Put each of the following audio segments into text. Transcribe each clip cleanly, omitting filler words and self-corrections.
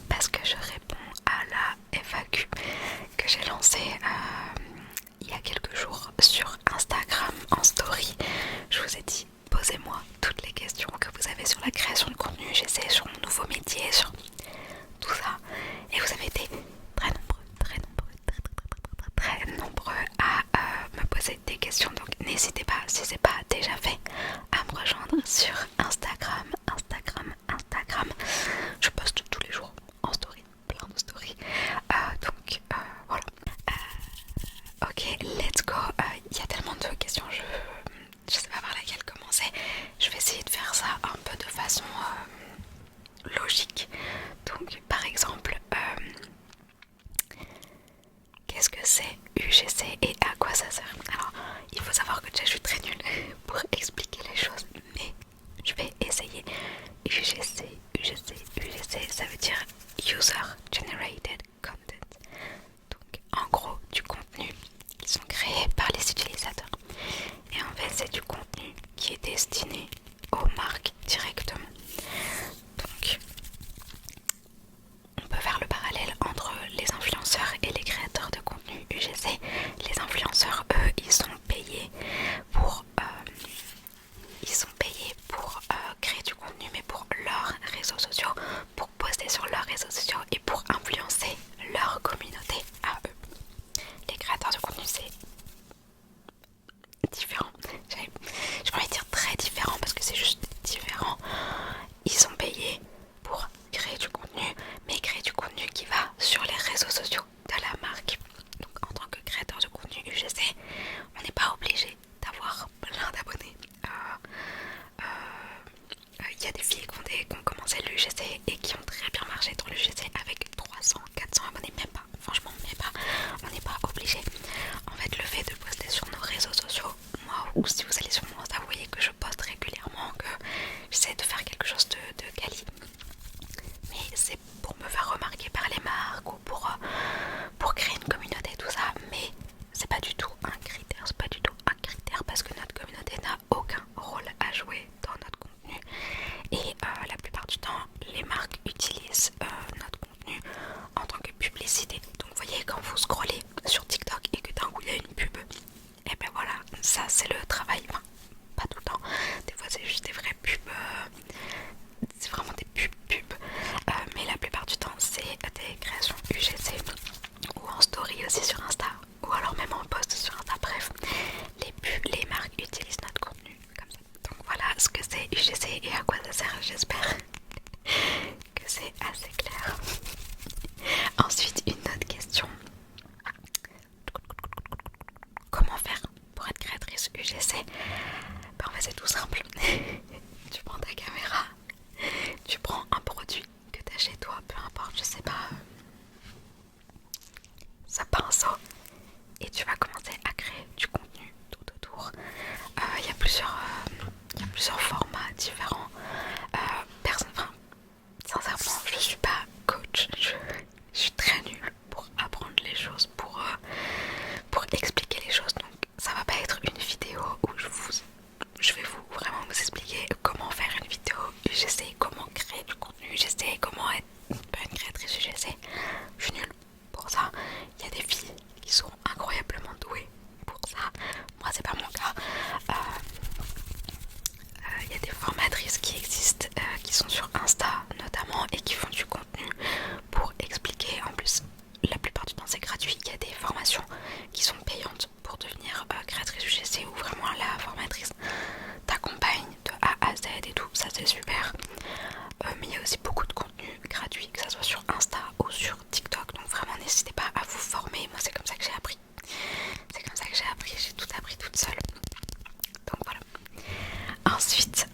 parce que je réponds à la FAQ que j'ai lancée il y a quelques jours sur Instagram en story. Je vous ai dit, posez-moi toutes les questions que vous avez sur la création de contenu, j'essaie sur mon nouveau métier, sur tout ça. Et vous avez été très nombreux à me poser des questions. Donc n'hésitez pas, si c'est pas déjà fait, à me rejoindre sur Instagram. Je poste tous les jours en story, plein de stories. Voilà. Ok, let's go. Il y a tellement de questions, je sais pas par laquelle commencer. Je vais essayer de faire ça un peu de façon logique. Donc par exemple, qu'est-ce que c'est UGC et à quoi ça sert? Alors, il faut savoir que déjà je suis très nulle pour expliquer les choses, mais je vais essayer. UGC, ça veut dire User Generated Content. Donc, en gros, du contenu qui sont créés par les utilisateurs. Et en fait, c'est du contenu qui est destiné aux marques directement. Donc, on peut faire le parallèle entre les influenceurs et les créateurs de contenu UGC. Les influenceurs, eux, ils sont payés pour créer du contenu, mais pour leurs réseaux sociaux, pour poster sur leurs réseaux sociaux et pour influencer leur communauté à eux. Les créateurs de contenu, c'est différent. Je pourrais dire très différent parce que c'est juste différent. Ils sont payés pour créer du contenu, mais créer du contenu qui va sur les réseaux sociaux de la marque. Donc en tant que créateur de contenu UGC, on n'est pas obligé d'avoir plein d'abonnés. Il y a des filles qui ont commencé l'UGC et qui ont très bien marché dans l'UGC avec 300, 400 abonnés, même pas, franchement, même pas, on n'est pas obligé. En fait, le fait de poster sur nos réseaux sociaux, moi, ou si vous allez sur mon Insta, vous voyez que je poste régulièrement, que j'essaie de faire quelque chose de quali. Mais c'est pour me faire remarquer par les marques ou pour créer une communauté, tout ça. Mais c'est pas du tout un critère, parce que notre communauté n'a aucun rôle à jouer dans notre contenu. Et la plupart du temps, les marques utilisent notre contenu en tant que publicité. Donc vous voyez, quand vous scrollez sur TikTok et que d'un coup il y a une pub, et ben voilà, ça c'est le travail. Enfin, pas tout le temps, des fois c'est juste des vraies pubs, c'est vraiment des pubs, mais la plupart du temps c'est des créations UGC ou en story aussi sur Insta, ou alors même en post sur Insta. Bref, les marques utilisent notre contenu comme ça. Donc voilà ce que c'est UGC et à quoi ça sert. J'espère que c'est assez clair. Ensuite, une autre question. Comment faire pour être créatrice UGC? Ben, en fait, c'est tout simple. Tu prends ta caméra, tu prends un produit que tu as chez toi, peu importe, je sais pas, ça pinceau, et tu vas commencer à créer du contenu tout autour. Il y a plusieurs formats différents. Sincèrement, je suis pas coach, je suis très nulle pour apprendre les choses, pour expliquer les choses. Donc ça va pas être une vidéo où je vais vraiment vous expliquer comment faire une vidéo UGC, comment créer du contenu UGC, comment être une créatrice UGC. Je suis nulle pour ça. Il y a des filles qui sont incroyablement douées pour ça. Moi c'est pas mon cas. Il y a des formatrices qui existent, qui sont sur Insta notamment et qui font du contenu pour expliquer. En plus, la plupart du temps c'est gratuit. Il y a des formations qui sont payantes pour devenir créatrice UGC, où vraiment la formatrice t'accompagne de A à Z et tout. Ça c'est super. Mais il y a aussi beaucoup de contenu gratuit, que ça soit sur Insta ou sur TikTok. Donc vraiment n'hésitez pas à vous former. Moi c'est comme ça que j'ai appris. J'ai tout appris toute seule. Donc voilà. Ensuite.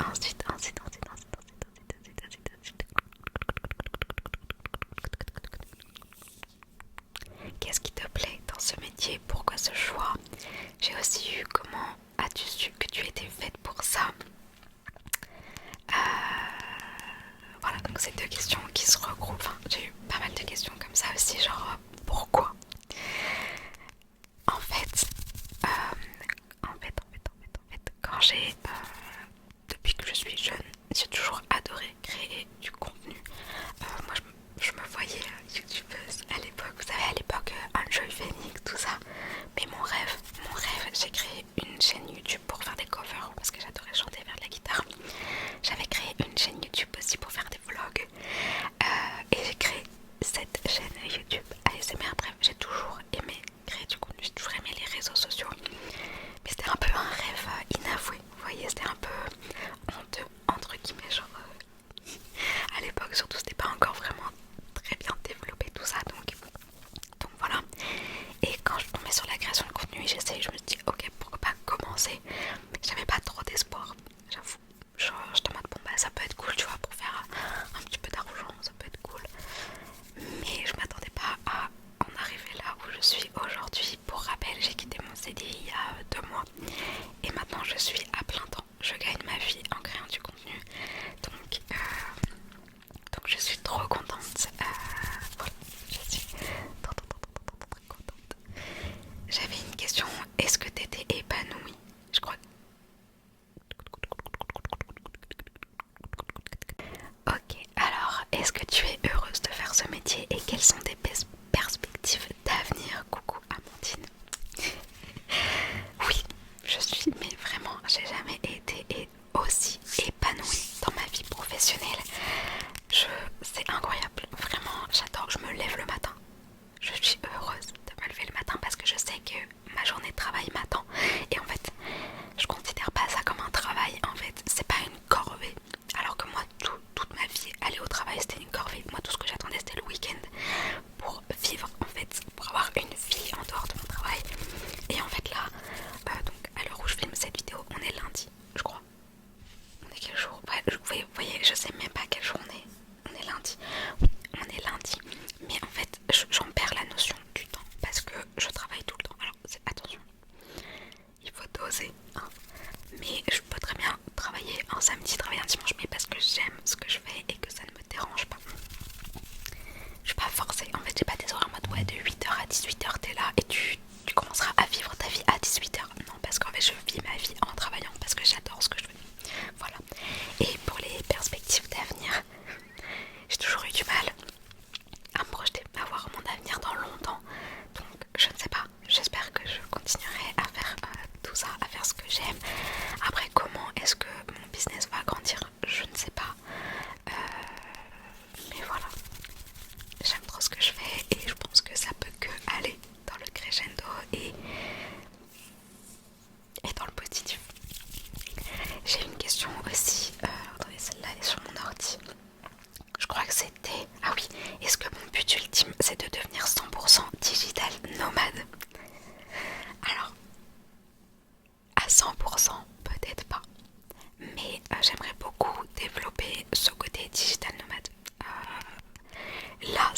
Qu'est-ce qui te plaît dans ce métier? Pourquoi ce choix? J'ai aussi eu comment as-tu su que tu étais faite pour ça? Voilà, donc c'est deux questions qui se regroupent. Enfin, j'ai eu pas mal de questions comme ça aussi, genre pourquoi? En fait, quand depuis que je suis jeune, j'ai toujours adoré créer du contenu. Moi,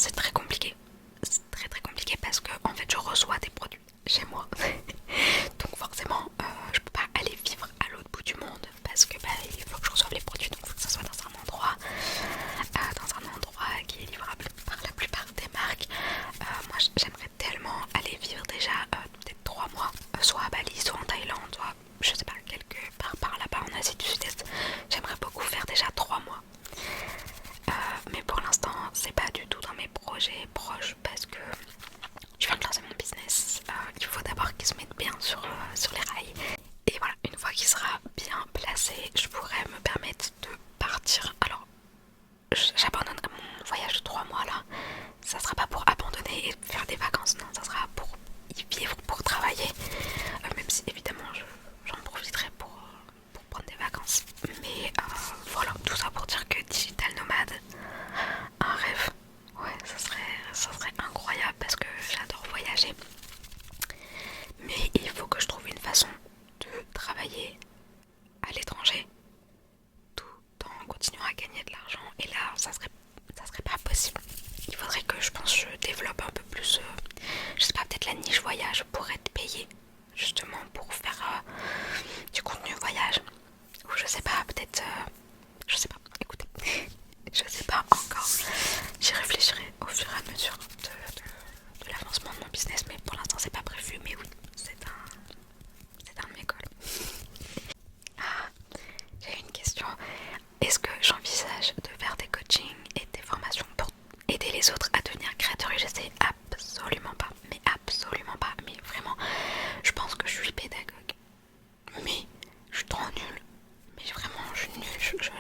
c'est très compliqué. C'est très très compliqué parce que en fait je reçois des produits chez moi. Donc forcément je peux pas aller vivre à l'autre bout du monde parce que il faut que je reçoive les produits, donc il faut que ça soit dans un endroit qui est livrable par la plupart des marques. Moi j'aimerais tellement aller vivre déjà peut-être 3 mois, soit à Bali, soit en Thaïlande, soit je sais pas, quelque part par là-bas en Asie du Sud-Est. J'aimerais beaucoup faire déjà 3 mois. Mais pour l'instant c'est pas du tout dans mes projets proches parce que je viens de lancer mon business. Il faut d'abord qu'il se mette bien sur les rails. Et voilà, une fois qu'il sera bien placé, je pourrais me permettre de partir. Alors, j'abandonnerai mon voyage de 3 mois là. Ça sera pas pour abandonner et faire des vacances, non, ça sera pour y vivre, pour travailler. Même si évidemment j'en profiterai pour prendre des vacances. Mais voilà, tout ça pour dire que digital nomade, un rêve. Ouais, ça serait incroyable parce que j'adore voyager. Mais il faut que je trouve une façon de travailler à l'étranger tout en continuant à gagner de l'argent. Et là, ça serait pas possible. Il faudrait que je développe un peu plus, je sais pas, peut-être la niche voyage pour être payé justement pour faire du contenu voyage. Ou je sais pas, peut-être, je sais pas, écoutez, je sais pas encore. J'y réfléchirai au fur et à mesure de l'avancement de mon business, mais pour l'instant c'est pas prévu. Mais oui, c'est un de mes goals. Ah, j'ai une question. Est-ce que j'envisage de faire des coachings et des formations pour aider les autres à devenir créateurs UGC? Absolument pas, mais absolument pas. Mais vraiment, je pense que je suis pédagogue, mais je suis trop nulle. Mais vraiment, je suis nulle.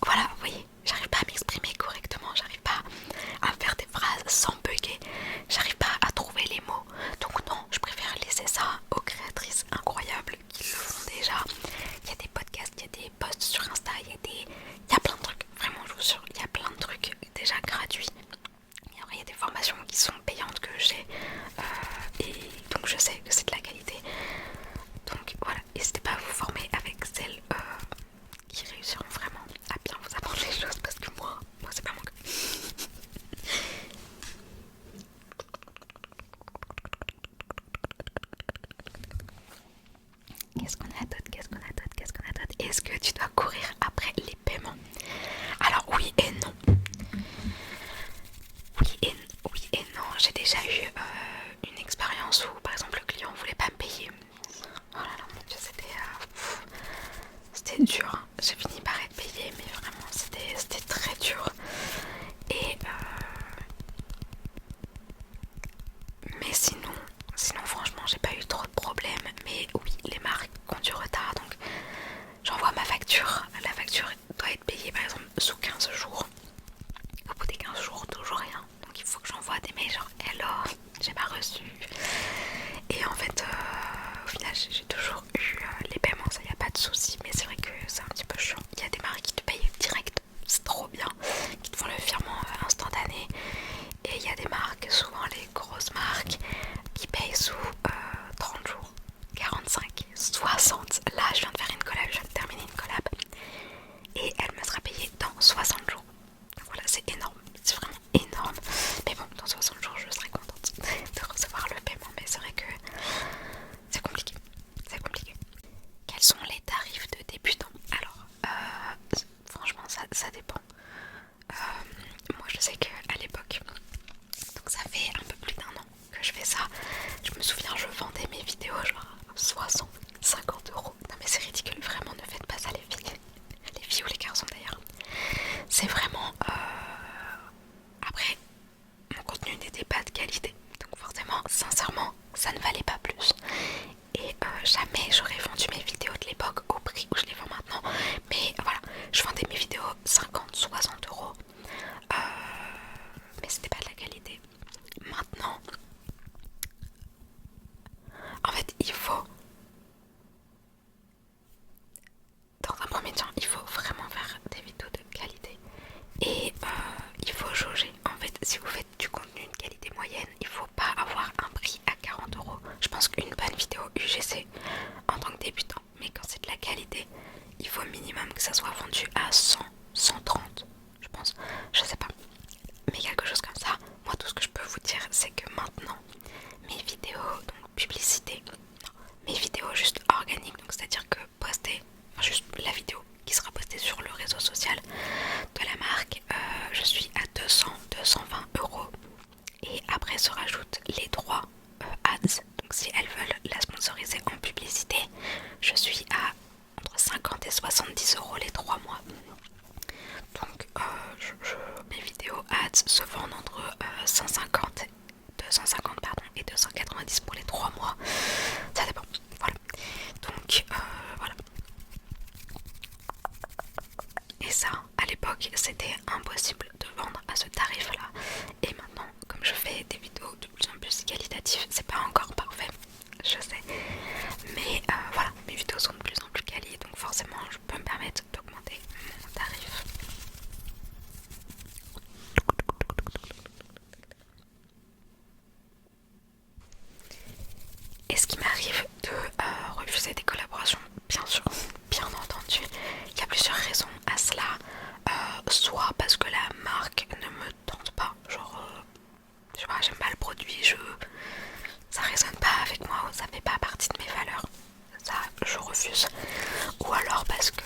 Voilà, vous voyez, j'arrive pas à m'exprimer correctement, j'arrive pas à faire des phrases sans bugger, j'arrive pas à trouver les mots. Donc non, je préfère laisser ça aux créatrices incroyables qui le font déjà. Il y a des podcasts, il y a des posts sur Insta, il y a plein de trucs. Vraiment, je vous jure, il y a plein de trucs déjà gratuits. Et après, il y a des formations qui sont payantes que j'ai. Et donc je sais que c'est de la qualité. Donc voilà, n'hésitez pas à vous former avec celles qui réussiront vraiment à bien vous apprendre les choses parce que moi c'est pas mon cas. Qu'est-ce qu'on a d'autre? Est-ce que tu dois courir après les paiements? Alors oui et non. Oui et non. J'ai déjà eu une expérience où par exemple le client voulait pas me payer. Oh là là mon dieu, c'était dur. Hein. J'ai fini par être payée mais vraiment c'était très dur. Et mais sinon franchement j'ai pas eu trop de problèmes. Mais oui, les marques ont du retard, donc j'envoie ma facture. La facture doit être payée par exemple sous 15 jours. Au bout des 15 jours, toujours rien. Donc il faut que j'envoie des mails genre hello, j'ai pas reçu. Et en fait au final j'ai toujours eu les paiements, ça y a pas de souci. Mais c'est vrai que c'est un petit peu chiant. Il y a des marques qui te payent direct, c'est trop bien, qui te font le virement instantané. Et il y a des marques, souvent les grosses marques, qui payent sous 30 jours, 45, 60. Là je viens de faire une collab, je viens de terminer une collab. Et elle me sera payée dans 60 jours. Voilà, c'est énorme, c'est vraiment énorme. Mais bon, dans 60 jours je serai contente de recevoir le paiement. Mais c'est vrai que c'est compliqué, Quels sont les tarifs de débutants? Alors, franchement ça dépend. Moi je sais qu'à l'époque, donc ça fait un peu plus d'1 an que je fais ça. Je me souviens, je vendais mes vidéos genre 60, 50 euros. Non mais c'est ridicule, vraiment, ne faites pas ça les filles. Les filles ou les garçons d'ailleurs. C'est vraiment... Après, mon contenu n'était pas de qualité. Donc forcément, sincèrement, ça ne valait pas plus. Et jamais j'aurais vendu mes vidéos de l'époque au prix où je les vends maintenant. Mais voilà, je vendais mes vidéos 50, 60 euros. Mais c'était pas de la qualité. Maintenant, en fait, dans un premier temps, il faut vraiment faire des vidéos de qualité. Et il faut jauger. En fait, si vous faites du contenu de qualité moyenne, il faut pas avoir un prix à 40 euros. Je pense qu'une bonne vidéo UGC en tant que débutant, mais quand c'est de la qualité, il faut au minimum que ça soit vendu à 100, 130, je pense. Je sais pas. Mais quelque chose comme vendre entre 150, 250 pardon, et 290 pour les 3 mois. Ça dépend. Voilà. Donc voilà. Et ça, à l'époque, c'était impossible de vendre à ce tarif-là. Et maintenant, comme je fais des vidéos de plus en plus qualitatives, c'est pas encore parfait, je sais. Mais voilà, mes vidéos sont de plus en plus quali, donc forcément, je peux me permettre d'augmenter mon tarif. Est-ce qu'il m'arrive de refuser des collaborations? Bien sûr, bien entendu. Il y a plusieurs raisons à cela. Soit parce que la marque ne me tente pas, genre, je sais pas, j'aime pas le produit, ça résonne pas avec moi, ça fait pas partie de mes valeurs, ça je refuse. Ou alors parce que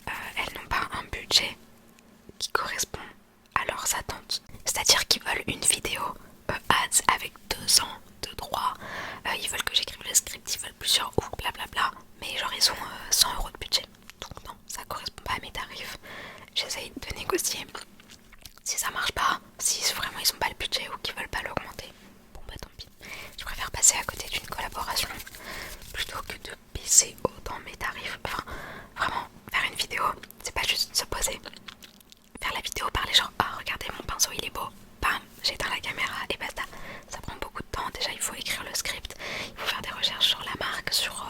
elles n'ont pas un budget qui correspond à leurs attentes. C'est-à-dire qu'ils veulent une vidéo ads avec 2 ans de droit, ils veulent que j'écrive le script, ils veulent plusieurs ou blablabla, mais genre ils ont 100 € de budget. Donc non, ça correspond pas à mes tarifs. J'essaye de négocier. Si ça marche pas, si vraiment ils ont pas le budget ou qu'ils veulent pas l'augmenter, bon bah tant pis. Je préfère passer à côté d'une collaboration plutôt que de baisser autant mes tarifs. Enfin, vraiment, faire une vidéo, c'est pas juste se poser. Faire la vidéo, parler genre, ah regardez mon pinceau il est beau, bam, j'éteins la caméra et basta. Ça prend beaucoup de temps, déjà il faut écrire le script, il faut faire des recherches sur la marque, sur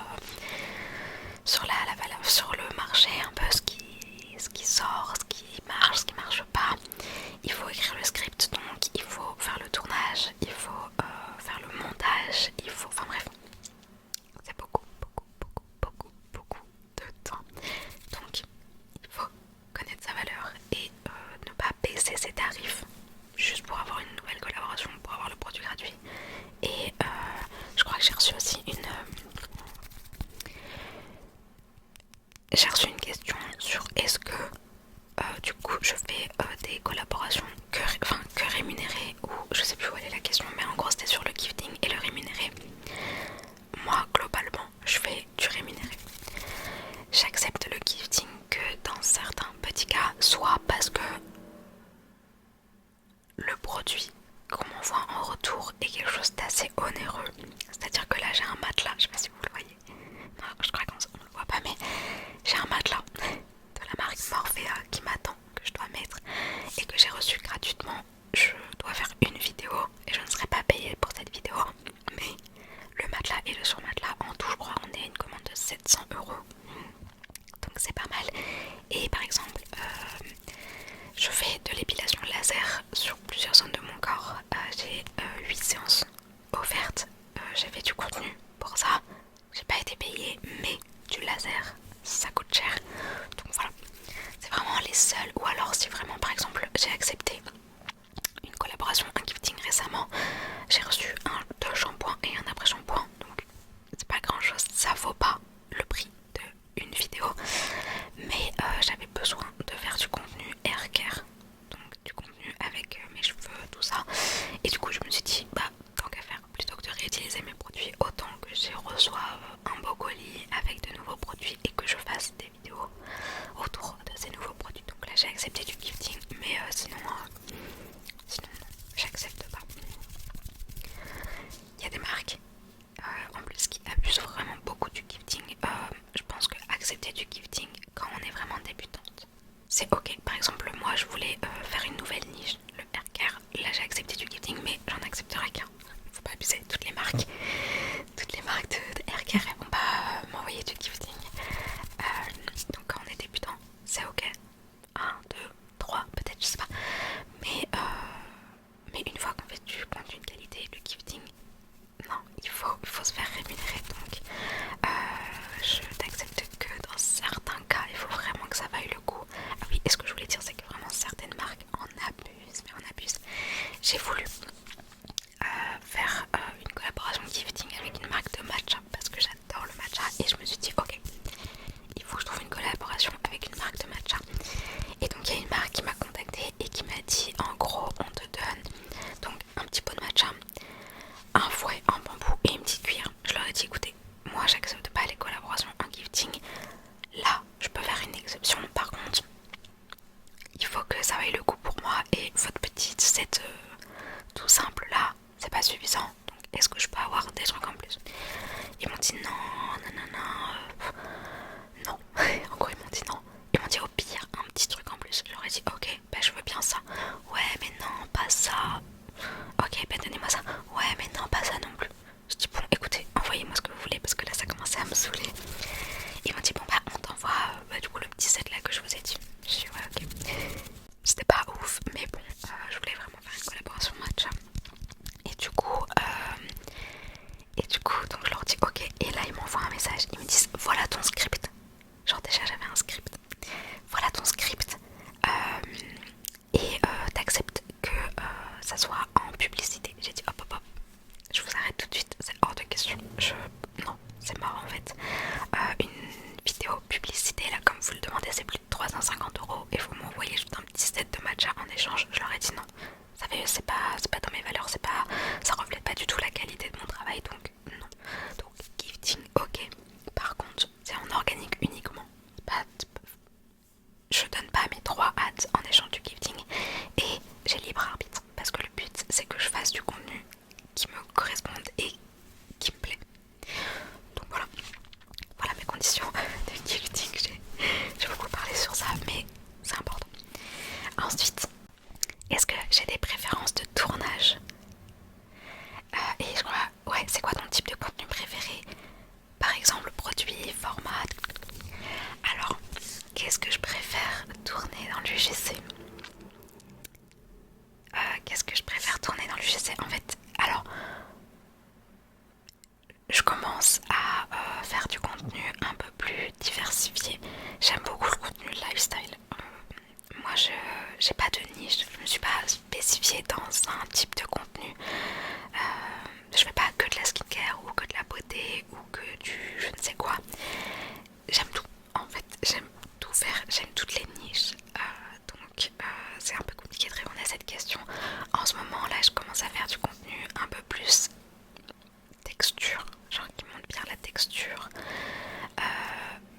sur le marché, un peu ce qui sort, ce qui marche pas. Il faut écrire le script, donc il faut faire le tournage, il faut faire le montage, il faut, enfin bref, c'est beaucoup de temps. Donc il faut connaître sa valeur et ne pas baisser ses tarifs juste pour avoir une nouvelle collaboration, pour avoir le produit gratuit. Et je crois que j'ai reçu aussi une question sur est-ce que du coup je fais des collaborations que rémunérées, ou je sais plus où elle est la question, mais en gros c'était sur le gifting et le rémunéré. Moi globalement je fais du rémunéré. J'accepte le gifting que dans certains petits cas, soit parce que le produit qu'on m'envoie en retour est quelque chose d'assez onéreux, c'est-à-dire que là j'ai un matelas, je sais pas si vous le voyez, non, je crois qu'on le voit pas, mais j'ai un matelas de la marque Morphea qui m'attend, que je dois mettre et que j'ai reçu gratuitement. Je dois faire une vidéo et je ne serai pas payée pour cette vidéo, mais le matelas et le surmatelas en tout, je crois qu'on est à une commande de 700 €, donc c'est pas mal. Et par exemple je fais de l'épilation laser sur plusieurs zones de mon corps. J'ai 8 séances offertes. J'ai fait du contenu pour ça. J'ai pas été payée, mais du laser, ça coûte cher. Donc voilà, c'est vraiment les seuls. Ou alors si vraiment par exemple j'ai accepté une collaboration, un gifting récemment, j'ai reçu 2 shampoings et un après shampoing. Donc c'est pas grand chose, ça vaut pas le prix d'une vidéo. Mais j'avais besoin de faire du contenu hair care, donc du contenu avec mes cheveux, tout ça. Et du coup je me suis dit, bah tant qu'à faire, plutôt que de réutiliser mes produits, autant que je reçoive un beau colis avec de nouveaux produits et que je fasse des vidéos autour de ces nouveaux produits. Donc là j'ai accepté du gifting, mais sinon non, j'accepte pas. Il y a des marques en plus qui abusent vraiment beaucoup du gifting. Je pense que accepter du gifting quand on est vraiment débutante, c'est ok. Par exemple moi je voulais faire une nouvelle niche, le hair care. Là j'ai accepté du gifting, mais j'en accepterai qu'un. Faut pas abuser. Toutes les marques de hair care elles vont pas m'envoyer du gifting. Donc quand on est débutant, c'est ok. 1, 2, 3 peut-être, je sais pas. Mais une fois qu'on fait du contenu de qualité, le gifting, non, il faut se faire rémunérer. Donc je n'accepte que dans certains cas, il faut vraiment que ça vaille le coup. Ah oui, et ce que je voulais dire, c'est que vraiment certaines marques en abusent, mais en abusent. J'ai voulu faire une collaboration gifting avec une marque de matcha parce que j'adore le matcha, et je me suis dit ok, il faut que je trouve une collaboration avec une marque de matcha. Et donc il y a une marque qui m'a contactée et qui m'a dit en gros on te donne donc un petit pot de matcha, un fouet en bambou et une petite cuillère. Je leur ai dit écoutez, moi j'accepte pas les collaborations en gifting, là je peux faire une exception, par contre il faut que ça vaille le coup pour moi et votre petit set tout simple là, c'est pas suffisant. Donc est-ce que je peux avoir des trucs en plus? Ils m'ont dit non. En gros ils m'ont dit non. Ils m'ont dit au pire un petit truc en plus. Je leur ai dit ok, bah je veux bien ça. Ouais mais non, pas ça. Ok, bah donnez-moi ça. Ouais mais non, pas ça non plus. Je dis bon écoutez, envoyez-moi ce que vous voulez parce que là ça commençait à me saouler. Ils m'ont dit bon bah on t'envoie du coup le petit set là que je vous ai dit. Je dis ouais ok. C'était pas ouf mais bon, je voulais vraiment faire une collaboration matcha. Et du coup donc je leur dis ok et là ils m'envoient un message. Ils me disent voilà ton script. Genre déjà j'avais un script. Voilà ton script. Et t'acceptes que ça soit en publicité. J'ai dit hop hop hop. Je vous arrête tout de suite, c'est hors de question. Non, c'est mort en fait. Une vidéo publicité, là, comme vous le demandez, c'est plus de 350 € et vous m'envoyez juste un petit set de matcha en échange. Je leur ai dit non. Vous savez, c'est pas dans mes valeurs, ça reflète pas du tout la qualité de mon travail, donc non. Donc gifting, ok. Par contre, c'est en organique uniquement. Je donne pas mes 3 ads en échange du gifting et j'ai libre arbitre parce que le but c'est que je fasse du contenu qui me corresponde et qui me plaît. Donc voilà mes conditions de gifting. J'ai beaucoup parlé sur ça mais c'est important. Ensuite, est-ce que j'ai des préférences de tournage? Et je crois, ouais, c'est quoi ton type de contenu préféré? Par exemple, produit, format. Alors, qu'est-ce que je préfère tourner dans l'UGC? Qu'est-ce que je préfère tourner dans l'UGC? En fait, alors, je commence à faire du contenu un peu plus diversifié. J'aime beaucoup le contenu lifestyle. Moi, j'ai pas de niche. Je me suis pas spécifiée dans un type de contenu. Je fais pas que de la skincare ou que de la beauté ou que du je ne sais quoi. J'aime tout. En fait, j'aime tout faire. J'aime toutes les niches. Donc, c'est un peu compliqué de répondre à cette question. En ce moment, là, je commence à faire du contenu un peu plus texture. Genre qui montre bien la texture.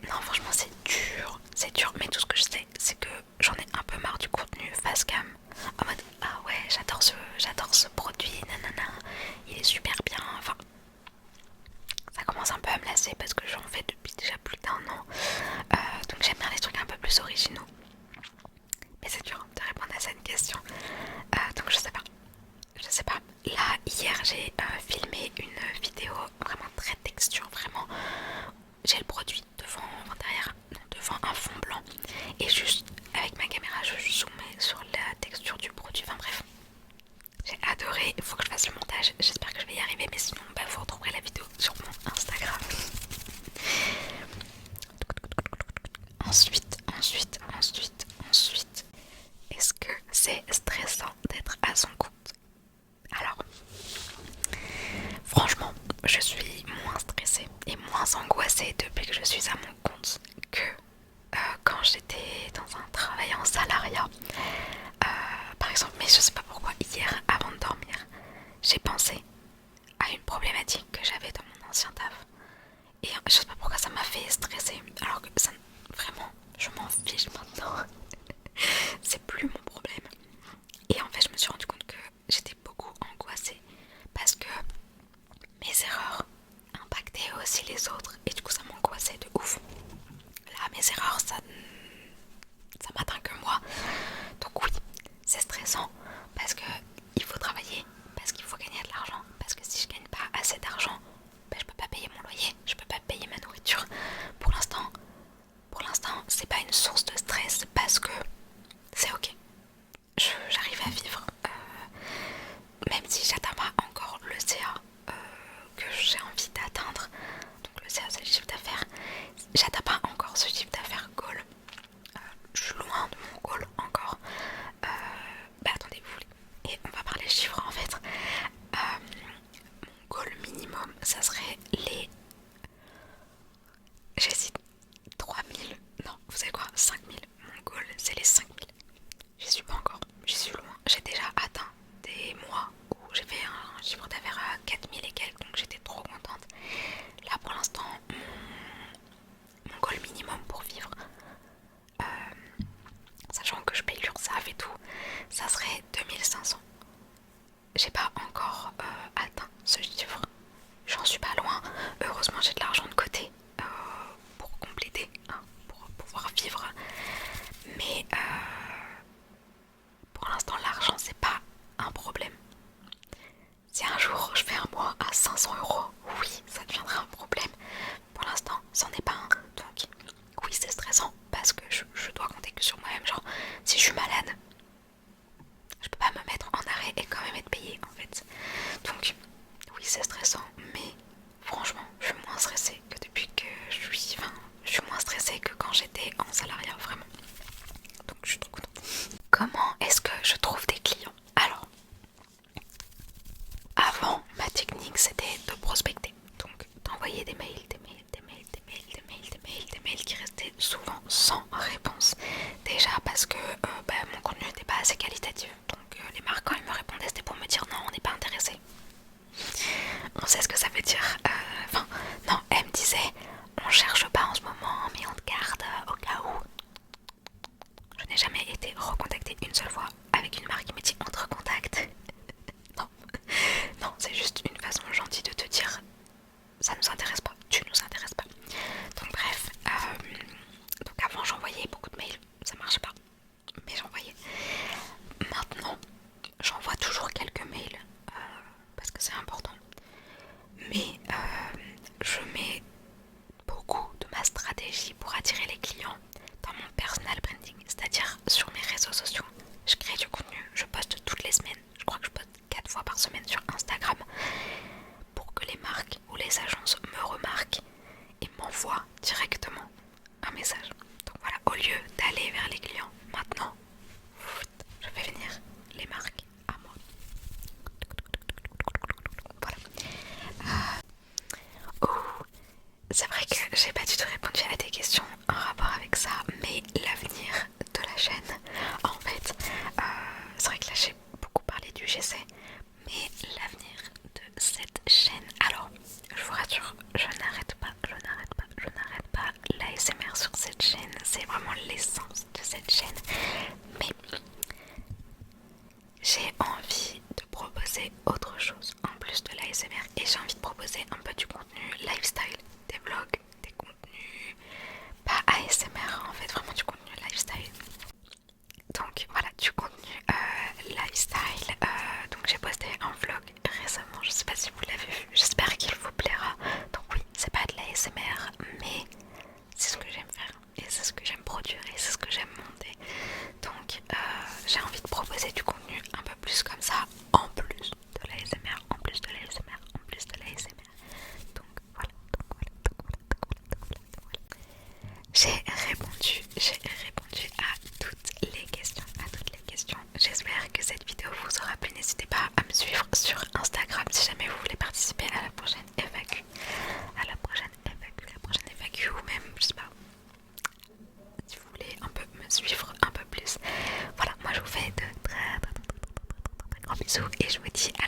Non, franchement, c'est dur, mais tout ce que je sais, c'est que j'en ai un peu marre du contenu face cam. En mode, ah ouais, j'adore ce produit, nanana, il est super bien. Enfin, ça commence un peu à me lasser parce que j'en fais depuis déjà plus d'1 an. Donc j'aime bien les trucs un peu plus originaux. Mais c'est dur de répondre à cette question. Donc je sais pas. Là, hier, j'ai filmé une vidéo vraiment très texture, vraiment. J'ai le produit devant un fond blanc et juste avec ma caméra, je zoomais sur la texture du produit. Enfin bref, j'ai adoré. Il faut que je fasse le montage. J'espère que je vais y arriver, mais sinon, vous retrouverez la vidéo sur mon Instagram. Ensuite, est-ce que c'est stressant d'être à son compte? Alors, franchement, je suis moins stressée et moins angoissée depuis que je suis à mon compte que quand j'étais dans un travail en salariat. Par exemple, mais je sais pas pourquoi, hier, avant de dormir, j'ai pensé à une problématique que j'avais dans mon ancien taf. Et je sais pas pourquoi ça m'a fait stresser, alors que ça, vraiment, je m'en fiche maintenant. C'est plus mon problème. Et en fait, je me suis rendu compte que j'étais beaucoup angoissée parce que mes erreurs impactaient aussi les autres et du coup, ça m'angoissait de ouf. Là, mes erreurs, ça m'atteint que moi. Donc oui, c'est stressant parce que il faut travailler, parce qu'il faut gagner de l'argent, parce que si je gagne pas assez d'argent, je peux pas payer mon loyer, je peux pas payer ma nourriture. Pour l'instant, c'est pas une source de stress parce que c'est ok. J'arrive à vivre, même si j'atteins pas encore le CA que j'ai envie d'atteindre. Donc le CA c'est le chiffre d'affaires. J'atteins pas encore ce chiffre d'affaires goal. Je suis loin de mon goal encore. Attendez, et on va parler chiffres en fait. Mon goal minimum, ça serait les... J'hésite. 3000. Non, vous savez quoi, 5000. Mon goal, c'est les 5000. J'y suis pas encore. J'y suis loin. J'ai déjà atteint des mois où j'ai fait un chiffre d'affaires à 4000 et quelques, donc j'étais trop contente. Là, pour l'instant, mon goal minimum pour vivre, sachant que je paye l'URSSAF et tout, ça serait 2500 l'argent c'est pas un problème. Si un jour je fais un mois à 500 €, oui, ça deviendra un problème. Pour l'instant, c'en est pas un. Donc, oui, c'est stressant parce que je dois compter que sur moi-même. Genre, si je suis malade, je peux pas me mettre en arrêt et quand même être payée en fait. Donc, oui, c'est stressant, mais franchement, je suis moins stressée que depuis que je suis moins stressée que quand j'étais en salariat, vraiment. Donc, je suis trop contente. Comment est-ce que je trouve des clients? Alors, avant, ma technique c'était de prospecter. Donc, d'envoyer des mails, des mails qui restaient souvent sans réponse. Déjà parce que mon contenu n'était pas assez qualitatif. Donc, les marques, quand elles me répondaient, c'était pour me dire non, on n'est pas intéressé. On sait ce que ça veut dire. Non, elle me disait on cherche pas en ce moment, mais on te garde au cas où. Je n'ai jamais été recontactée une seule fois avec une marque qui me dit on te recontacte. Non, non, c'est juste une façon gentille de te dire ça nous intéresse pas, tu nous intéresses pas. Donc bref, donc avant j'envoyais beaucoup de mails, ça marchait pas, mais j'envoyais. Maintenant, j'envoie toujours quelques mails parce que c'est important. Mais je mets beaucoup de ma stratégie pour attirer les clients dans mon personal branding, c'est-à-dire sur mes réseaux sociaux. Je crée du contenu, je poste toutes les semaines, je crois que je poste 4 fois par semaine sur Instagram pour que les marques ou les agences me remarquent et m'envoient directement un message. Donc voilà, au lieu d'aller vers les clients, maintenant, je fais venir les marques à moi. Voilà. C'est vrai que j'ai pas du tout répondu à tes questions en rapport avec ça, mais l'avenir de la chaîne, en fait, c'est vrai que là j'ai beaucoup parlé du GC, mais l'avenir de cette chaîne, alors je vous rassure, je n'arrête pas l'ASMR sur cette chaîne, c'est vraiment l'essence de cette chaîne, mais j'ai envie de proposer autre chose en plus de l'ASMR et j'ai envie de proposer un peu du contenu lifestyle, des vlogs, des contenus, pas ASMR en fait, vraiment du contenu lifestyle. Donc voilà, du contenu lifestyle. Donc j'ai posté un vlog récemment, je sais pas si vous l'avez vu, j'espère qu'il vous plaira. Donc oui, c'est pas de l'ASMR, mais c'est ce que j'aime faire et c'est ce que j'aime produire et c'est ce que j'aime monter. Donc j'ai envie de proposer du contenu un peu plus comme ça, en plus de l'ASMR, en plus de l'ASMR, en plus de l'ASMR. Donc voilà. J'ai répondu à toutes les questions, J'espère que cette vidéo vous aura plu. N'hésitez pas à me suivre sur Instagram si jamais vous voulez participer à la prochaine FAQ. La prochaine FAQ ou même, je sais pas, si vous voulez un peu me suivre un peu plus. Voilà, moi je vous fais de très grands bisous et je vous dis à